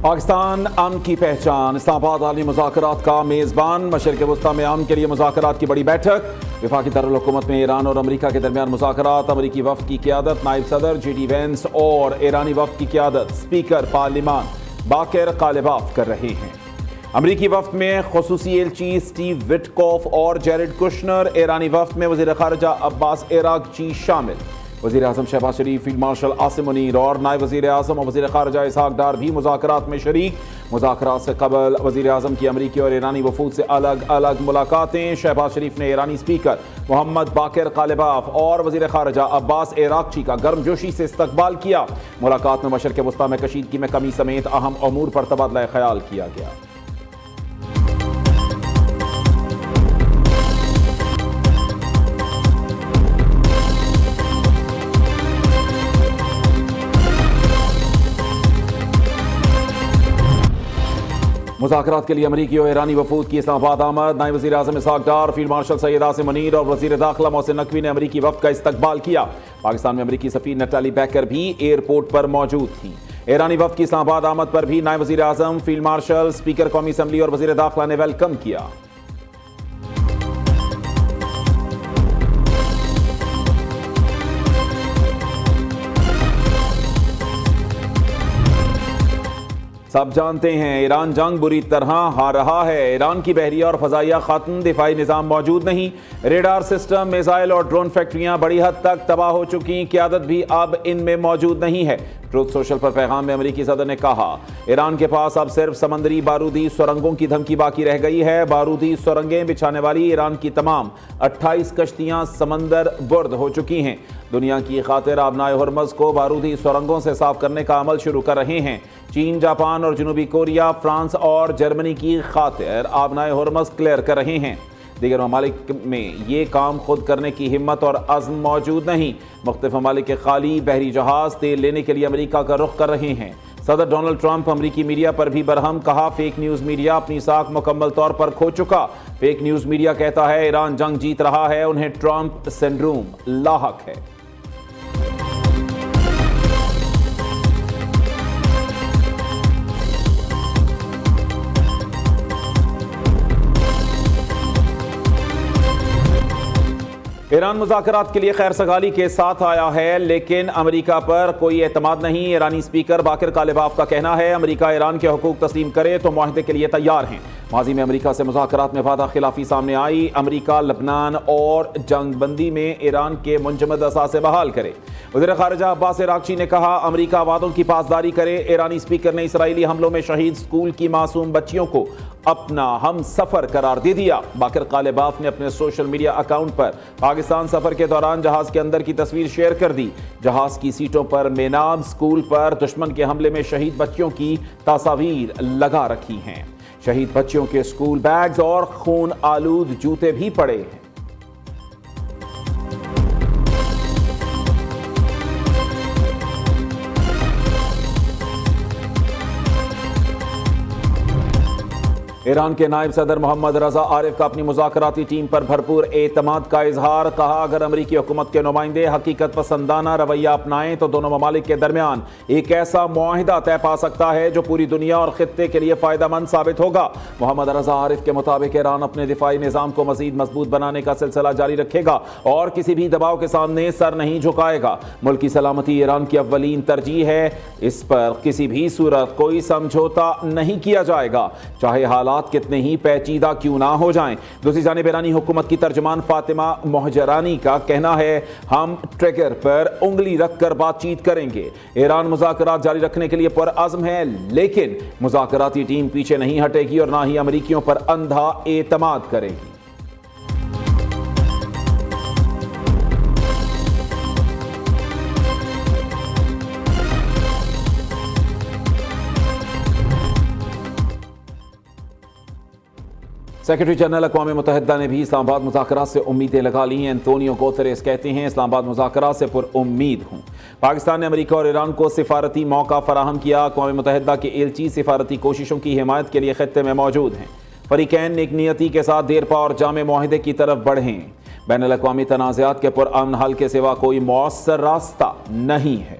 پاکستان امن کی پہچان، اسلام آباد عالمی مذاکرات کا میزبان، مشرق وسطی میں امن کے لیے مذاکرات کی بڑی بیٹھک، وفاقی دارالحکومت میں ایران اور امریکہ کے درمیان مذاکرات، امریکی وفد کی قیادت نائب صدر جی ڈی وینس اور ایرانی وفد کی قیادت اسپیکر پارلیمان باقر کالباف کر رہے ہیں۔ امریکی وفد میں خصوصی ایلچی سٹیو وٹکوف اور جیرڈ کشنر، ایرانی وفد میں وزیر خارجہ عباس عراقچی شامل، وزیر اعظم شہباز شریف، فیلڈ مارشل عاصم منیر اور نائب وزیر اعظم اور وزیر خارجہ اسحاق ڈار بھی مذاکرات میں شریک۔ مذاکرات سے قبل وزیر اعظم کی امریکی اور ایرانی وفود سے الگ الگ ملاقاتیں، شہباز شریف نے ایرانی اسپیکر محمد باقر کالباف اور وزیر خارجہ عباس عراقچی کا گرمجوشی سے استقبال کیا۔ ملاقات میں مشرق وسطی میں کشیدگی میں کمی سمیت اہم امور پر تبادلہ خیال کیا گیا۔ مذاکرات کے لیے امریکی اور ایرانی وفود کی اسلام آباد آمد، نائب وزیر اعظم اسحاق ڈار، فیلڈ مارشل سید عاصم منیر اور وزیر داخلہ محسن نقوی نے امریکی وفد کا استقبال کیا۔ پاکستان میں امریکی سفیر نٹالی بیکر بھی ایئرپورٹ پر موجود تھیں۔ ایرانی وفد کی اسلام آباد آمد پر بھی نائب وزیر اعظم، فیلڈ مارشل، اسپیکر قومی اسمبلی اور وزیر داخلہ نے ویلکم کیا۔ سب جانتے ہیں ایران جنگ بری طرح ہار رہا ہے۔ ایران کی بحریہ اور فضائیہ خاتون دفاعی نظام موجود نہیں، ریڈار سسٹم، میزائل اور ڈرون فیکٹریاں بڑی حد تک تباہ ہو چکی، قیادت بھی اب ان میں موجود نہیں ہے۔ ٹروتھ سوشل پر پیغام میں امریکی صدر نے کہا، ایران کے پاس اب صرف سمندری بارودی سرنگوں کی دھمکی باقی رہ گئی ہے۔ بارودی سرنگیں بچھانے والی ایران کی تمام 28 کشتیاں سمندر برد ہو چکی ہیں۔ دنیا کی خاطر آبنائے ہرمز کو بارودی سرنگوں سے صاف کرنے کا عمل شروع کر رہے ہیں۔ چین، جاپان اور جنوبی کوریا، فرانس اور جرمنی کی خاطر آبنائے ہرمز کلیئر کر رہے ہیں۔ دیگر ممالک میں یہ کام خود کرنے کی ہمت اور عزم موجود نہیں۔ مختلف ممالک کے خالی بحری جہاز تیل لینے کے لیے امریکہ کا رخ کر رہے ہیں۔ صدر ڈونلڈ ٹرمپ امریکی میڈیا پر بھی برہم، کہا فیک نیوز میڈیا اپنی ساکھ مکمل طور پر کھو چکا۔ فیک نیوز میڈیا کہتا ہے ایران جنگ جیت رہا ہے، انہیں ٹرمپ سنڈروم لاحق ہے۔ ایران مذاکرات کے لیے خیر سگالی کے ساتھ آیا ہے، لیکن امریکہ پر کوئی اعتماد نہیں۔ ایرانی اسپیکر باقر کالباف کا کہنا ہے امریکہ ایران کے حقوق تسلیم کرے تو معاہدے کے لیے تیار ہیں۔ ماضی میں امریکہ سے مذاکرات میں وعدہ خلافی سامنے آئی، امریکہ لبنان اور جنگ بندی میں ایران کے منجمد اثاثے بحال کرے۔ وزیر خارجہ عباس عراقچی نے کہا امریکہ وعدوں کی پاسداری کرے۔ ایرانی اسپیکر نے اسرائیلی حملوں میں شہید اسکول کی معصوم بچیوں کو اپنا ہم سفر قرار دے دیا۔ باقر کالباف نے اپنے سوشل میڈیا اکاؤنٹ پر پاکستان سفر کے دوران جہاز کے اندر کی تصویر شیئر کر دی۔ جہاز کی سیٹوں پر میناب اسکول پر دشمن کے حملے میں شہید بچیوں کی تصاویر لگا رکھی ہیں۔ شہید بچیوں کے اسکول بیگز اور خون آلود جوتے بھی پڑے ہیں۔ ایران کے نائب صدر محمد رضا عارف کا اپنی مذاکراتی ٹیم پر بھرپور اعتماد کا اظہار، کہا اگر امریکی حکومت کے نمائندے حقیقت پسندانہ رویہ اپنائیں تو دونوں ممالک کے درمیان ایک ایسا معاہدہ طے پا سکتا ہے جو پوری دنیا اور خطے کے لیے فائدہ مند ثابت ہوگا۔ محمد رضا عارف کے مطابق ایران اپنے دفاعی نظام کو مزید مضبوط بنانے کا سلسلہ جاری رکھے گا اور کسی بھی دباؤ کے سامنے سر نہیں جھکائے گا۔ ملک کی سلامتی ایران کی اولین ترجیح ہے، اس پر کسی بھی صورت کوئی سمجھوتا نہیں کیا جائے گا، چاہے حالات کتنے ہی پیچیدہ کیوں نہ ہو جائیں۔ دوسری جانب ایرانی حکومت کی ترجمان فاطمہ مہجرانی کا کہنا ہے ہم ٹریگر پر انگلی رکھ کر بات چیت کریں گے۔ ایران مذاکرات جاری رکھنے کے لیے پرعزم ہے، لیکن مذاکراتی ٹیم پیچھے نہیں ہٹے گی اور نہ ہی امریکیوں پر اندھا اعتماد کرے گی۔ سیکرٹری جنرل اقوام متحدہ نے بھی اسلام آباد مذاکرات سے امیدیں لگا لی ہیں۔ انتونیو گوتریس کہتے ہیں اسلام آباد مذاکرات سے پر امید ہوں۔ پاکستان نے امریکہ اور ایران کو سفارتی موقع فراہم کیا۔ اقوام متحدہ کے ایلچی سفارتی کوششوں کی حمایت کے لیے خطے میں موجود ہیں۔ فریقین نیک نیتی کے ساتھ دیر پا اور جامع معاہدے کی طرف بڑھیں۔ بین الاقوامی تنازعات کے پرامن حل کے سوا کوئی مؤثر راستہ نہیں ہے۔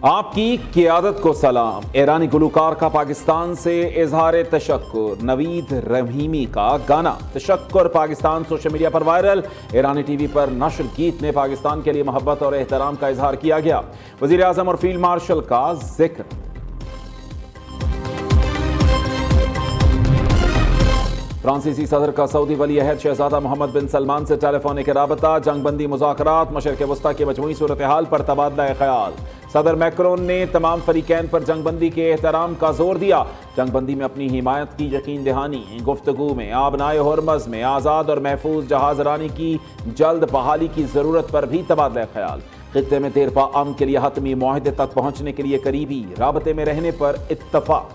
آپ کی قیادت کو سلام۔ ایرانی گلوکار کا پاکستان سے اظہار تشکر۔ نوید رحیمی کا گانا تشکر پاکستان سوشل میڈیا پر وائرل۔ ایرانی ٹی وی پر نشر گیت میں پاکستان کے لیے محبت اور احترام کا اظہار کیا گیا۔ وزیر اعظم اور فیلڈ مارشل کا ذکر۔ فرانسیسی صدر کا سعودی ولی عہد شہزادہ محمد بن سلمان سے ٹیلی فونک رابطہ۔ جنگ بندی مذاکرات، مشرق وسطیٰ کی مجموعی صورتحال پر تبادلہ خیال۔ صدر میکرون نے تمام فریقین پر جنگ بندی کے احترام کا زور دیا۔ جنگ بندی میں اپنی حمایت کی یقین دہانی۔ گفتگو میں آبنائے ہرمز میں آزاد اور محفوظ جہاز رانی کی جلد بحالی کی ضرورت پر بھی تبادلہ خیال۔ خطے میں دیرپا امن کے لیے حتمی معاہدے تک پہنچنے کے لیے قریبی رابطے میں رہنے پر اتفاق۔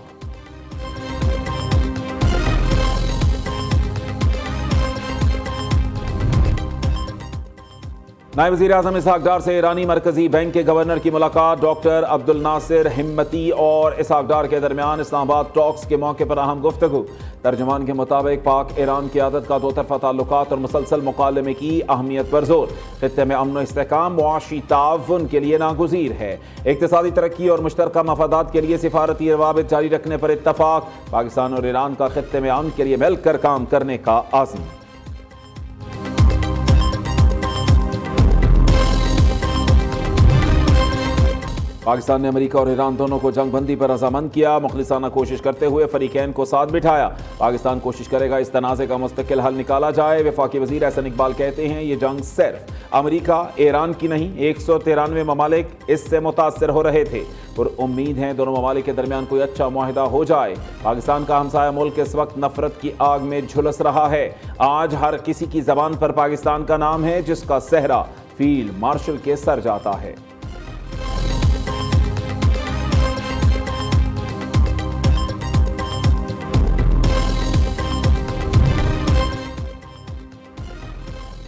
نائب وزیر اعظم اسحاق ڈار سے ایرانی مرکزی بینک کے گورنر کی ملاقات۔ ڈاکٹر عبد الناصر ہمتی اور اسحاق ڈار کے درمیان اسلام آباد ٹاکس کے موقع پر اہم گفتگو۔ ترجمان کے مطابق پاک ایران قیادت کا دو طرفہ تعلقات اور مسلسل مکالمے کی اہمیت پر زور۔ خطے میں امن و استحکام معاشی تعاون کے لیے ناگزیر ہے۔ اقتصادی ترقی اور مشترکہ مفادات کے لیے سفارتی روابط جاری رکھنے پر اتفاق۔ پاکستان اور ایران کا خطے میں امن کے لیے مل کر کام کرنے کا عزم۔ پاکستان نے امریکہ اور ایران دونوں کو جنگ بندی پر رضامند کیا۔ مخلصانہ کوشش کرتے ہوئے فریقین کو ساتھ بٹھایا۔ پاکستان کوشش کرے گا اس تنازع کا مستقل حل نکالا جائے۔ وفاقی وزیر احسن اقبال کہتے ہیں یہ جنگ صرف امریکہ ایران کی نہیں، 193 ممالک اس سے متاثر ہو رہے تھے اور امید ہے دونوں ممالک کے درمیان کوئی اچھا معاہدہ ہو جائے۔ پاکستان کا ہمسایہ ملک اس وقت نفرت کی آگ میں جھلس رہا ہے۔ آج ہر کسی کی زبان پر پاکستان کا نام ہے جس کا صحرا فیلڈ مارشل کے سر جاتا ہے۔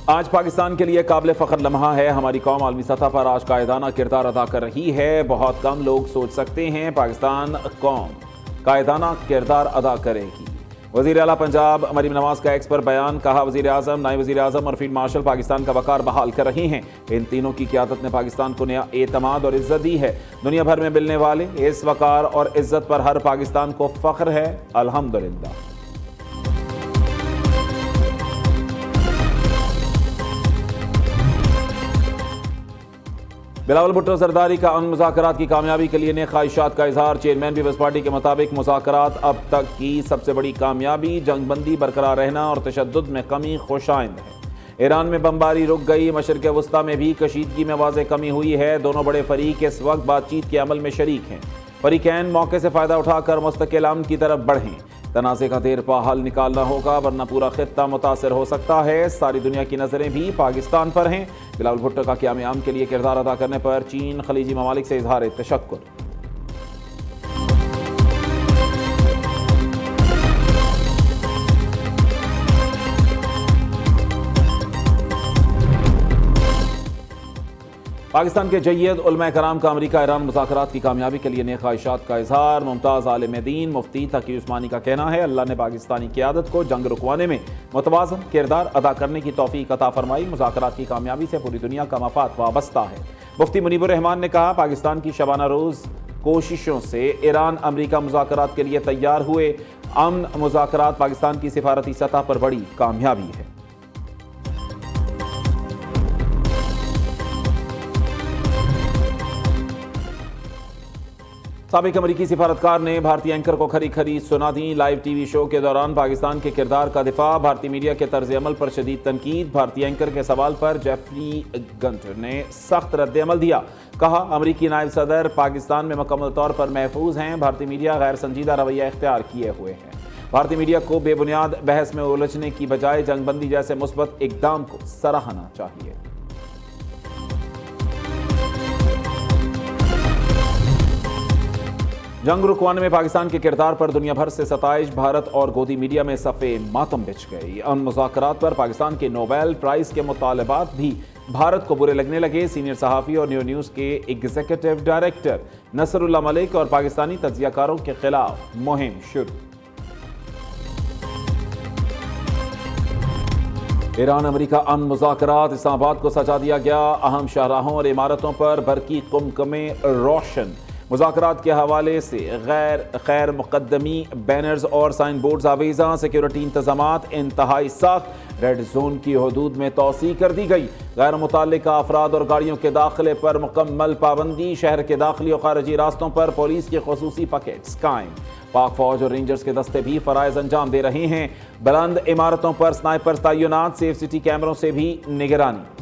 آج پاکستان کے لیے قابل فخر لمحہ ہے۔ ہماری قوم عالمی سطح پر آج قائدانہ کردار ادا کر رہی ہے۔ بہت کم لوگ سوچ سکتے ہیں پاکستان قوم قائدانہ کردار ادا کرے گی۔ وزیر اعلیٰ پنجاب مریم نواز کا ایکس پر بیان۔ کہا وزیر اعظم، نائب وزیر اعظم اور فیلڈ مارشل پاکستان کا وقار بحال کر رہے ہیں۔ ان تینوں کی قیادت نے پاکستان کو نیا اعتماد اور عزت دی ہے۔ دنیا بھر میں ملنے والے اس وقار اور عزت پر ہر پاکستان کو فخر ہے، الحمدللہ۔ بلاول بھٹو زرداری کا امن مذاکرات کی کامیابی کے لیے نیک خواہشات کا اظہار۔ چیئرمین پیپلز پارٹی کے مطابق مذاکرات اب تک کی سب سے بڑی کامیابی، جنگ بندی برقرار رہنا اور تشدد میں کمی خوش آئند ہے۔ ایران میں بمباری رک گئی، مشرق وسطیٰ میں بھی کشیدگی میں واضح کمی ہوئی ہے۔ دونوں بڑے فریق اس وقت بات چیت کے عمل میں شریک ہیں۔ فریقین موقع سے فائدہ اٹھا کر مستقل امن کی طرف بڑھیں۔ تنازع کا دیر پا حل نکالنا ہوگا ورنہ پورا خطہ متاثر ہو سکتا ہے۔ ساری دنیا کی نظریں بھی پاکستان پر ہیں۔ بلاول بھٹو کا قیام امن کے لیے کردار ادا کرنے پر چین خلیجی ممالک سے اظہار تشکر۔ پاکستان کے جید علماء کرام کا امریکہ ایران مذاکرات کی کامیابی کے لیے نیک خواہشات کا اظہار۔ ممتاز عالم دین مفتی تقی عثمانی کا کہنا ہے اللہ نے پاکستانی قیادت کو جنگ رکوانے میں متوازن کردار ادا کرنے کی توفیق عطا فرمائی۔ مذاکرات کی کامیابی سے پوری دنیا کا مفاد وابستہ ہے۔ مفتی منیب الرحمان نے کہا پاکستان کی شبانہ روز کوششوں سے ایران امریکہ مذاکرات کے لیے تیار ہوئے۔ امن مذاکرات پاکستان کی سفارتی سطح پر بڑی کامیابی ہے۔ سابق امریکی سفارتکار نے بھارتی اینکر کو کھری کھری سنا دی۔ لائیو ٹی وی شو کے دوران پاکستان کے کردار کا دفاع، بھارتی میڈیا کے طرز عمل پر شدید تنقید۔ بھارتی اینکر کے سوال پر جیفری گنٹر نے سخت رد عمل دیا۔ کہا امریکی نائب صدر پاکستان میں مکمل طور پر محفوظ ہیں، بھارتی میڈیا غیر سنجیدہ رویہ اختیار کیے ہوئے ہیں۔ بھارتی میڈیا کو بے بنیاد بحث میں الجھنے کی بجائے جنگ بندی جیسے مثبت اقدام کو سراہنا چاہیے۔ جنگ رکوانے میں پاکستان کے کردار پر دنیا بھر سے ستائش، بھارت اور گودی میڈیا میں صفے ماتم بچھ گئی۔ امن مذاکرات پر پاکستان کے نوبیل پرائز کے مطالبات بھی بھارت کو برے لگنے لگے۔ سینئر صحافی اور نیوز کے ایگزیکٹو ڈائریکٹر نصر اللہ ملک اور پاکستانی تجزیہ کاروں کے خلاف مہم شروع۔ ایران امریکہ امن مذاکرات، اسلام آباد کو سجا دیا گیا، اہم شاہراہوں اور عمارتوں پر برقی قمقمے روشن۔ مذاکرات کے حوالے سے خیر مقدمی بینرز اور سائن بورڈز آویزاں، سیکیورٹی انتظامات انتہائی سخت، ریڈ زون کی حدود میں توسیع کر دی گئی، غیر متعلقہ افراد اور گاڑیوں کے داخلے پر مکمل پابندی، شہر کے داخلی اور خارجی راستوں پر پولیس کے خصوصی پکیٹس قائم، پاک فوج اور رینجرز کے دستے بھی فرائض انجام دے رہے ہیں، بلند عمارتوں پر سنائپرز تعینات، سیف سٹی کیمروں سے بھی نگرانی۔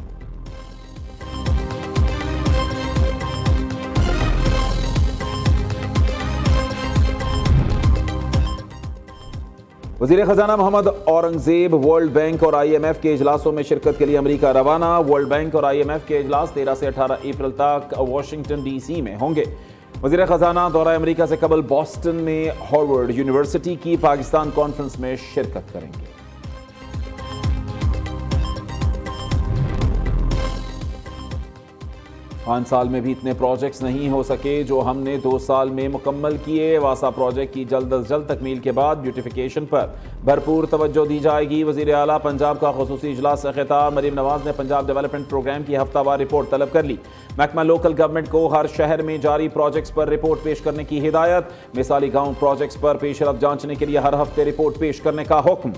وزیر خزانہ محمد اورنگزیب ورلڈ بینک اور آئی ایم ایف کے اجلاسوں میں شرکت کے لیے امریکہ روانہ۔ ورلڈ بینک اور آئی ایم ایف کے اجلاس 13 سے 18 اپریل تک واشنگٹن ڈی سی میں ہوں گے۔ وزیر خزانہ دورہ امریکہ سے قبل بوسٹن میں ہارورڈ یونیورسٹی کی پاکستان کانفرنس میں شرکت کریں گے۔ 5 سال میں بھی اتنے پروجیکٹس نہیں ہو سکے جو ہم نے 2 سال میں مکمل کیے۔ واسا پروجیکٹ کی جلد از جلد تکمیل کے بعد بیوٹیفیکیشن پر بھرپور توجہ دی جائے گی۔ وزیر اعلیٰ پنجاب کا خصوصی اجلاس سے خطاب، مریم نواز نے پنجاب ڈیولپمنٹ پروگرام کی ہفتہ وار رپورٹ طلب کر لی۔ محکمہ لوکل گورنمنٹ کو ہر شہر میں جاری پروجیکٹس پر رپورٹ پیش کرنے کی ہدایت، مثالی گاؤں پروجیکٹس پر پیش رفت جانچنے کے لیے ہر ہفتے رپورٹ پیش کرنے کا حکم۔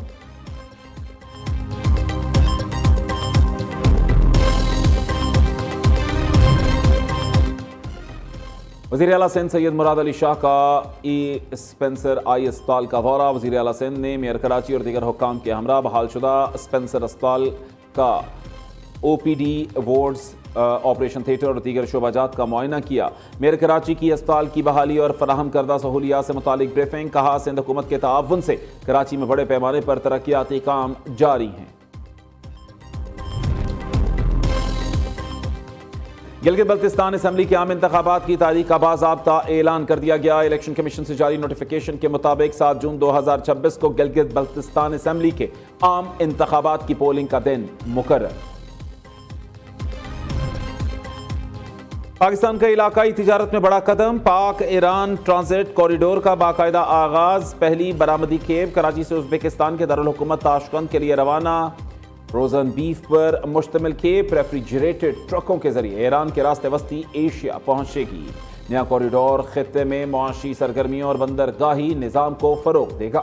وزیر اعلیٰ سندھ سید مراد علی شاہ کا اسپنسر آئی اسپتال کا دورہ۔ وزیر اعلیٰ سندھ نے میئر کراچی اور دیگر حکام کے ہمراہ بحال شدہ اسپنسر اسپتال کا O P D wards, operation theatre اور دیگر شعبہ جات کا معائنہ کیا۔ میئر کراچی کی اسپتال کی بحالی اور فراہم کردہ سہولیات سے متعلق بریفنگ، کہا سندھ حکومت کے تعاون سے کراچی میں بڑے پیمانے پر ترقیاتی کام جاری ہیں۔ گلگت بلتستان اسمبلی کے عام انتخابات کی تاریخ کا باضابطہ اعلان کر دیا گیا۔ الیکشن کمیشن سے جاری نوٹیفیکیشن کے مطابق 7 جون 2026 کو گلگت بلتستان اسمبلی کے عام انتخابات کی پولنگ کا دن مقرر۔ پاکستان کا علاقائی تجارت میں بڑا قدم، پاک ایران ٹرانزٹ کوریڈور کا باقاعدہ آغاز، پہلی برآمدی کیب کراچی سے ازبکستان کے دارالحکومت تاشقند کے لیے روانہ۔ فروزن بیف پر مشتمل کیب ریفریجریٹڈ ٹرکوں کے ذریعے ایران کے راستے وسطی ایشیا پہنچے گی۔ نیا کوریڈور خطے میں معاشی سرگرمیوں اور بندرگاہی نظام کو فروغ دے گا۔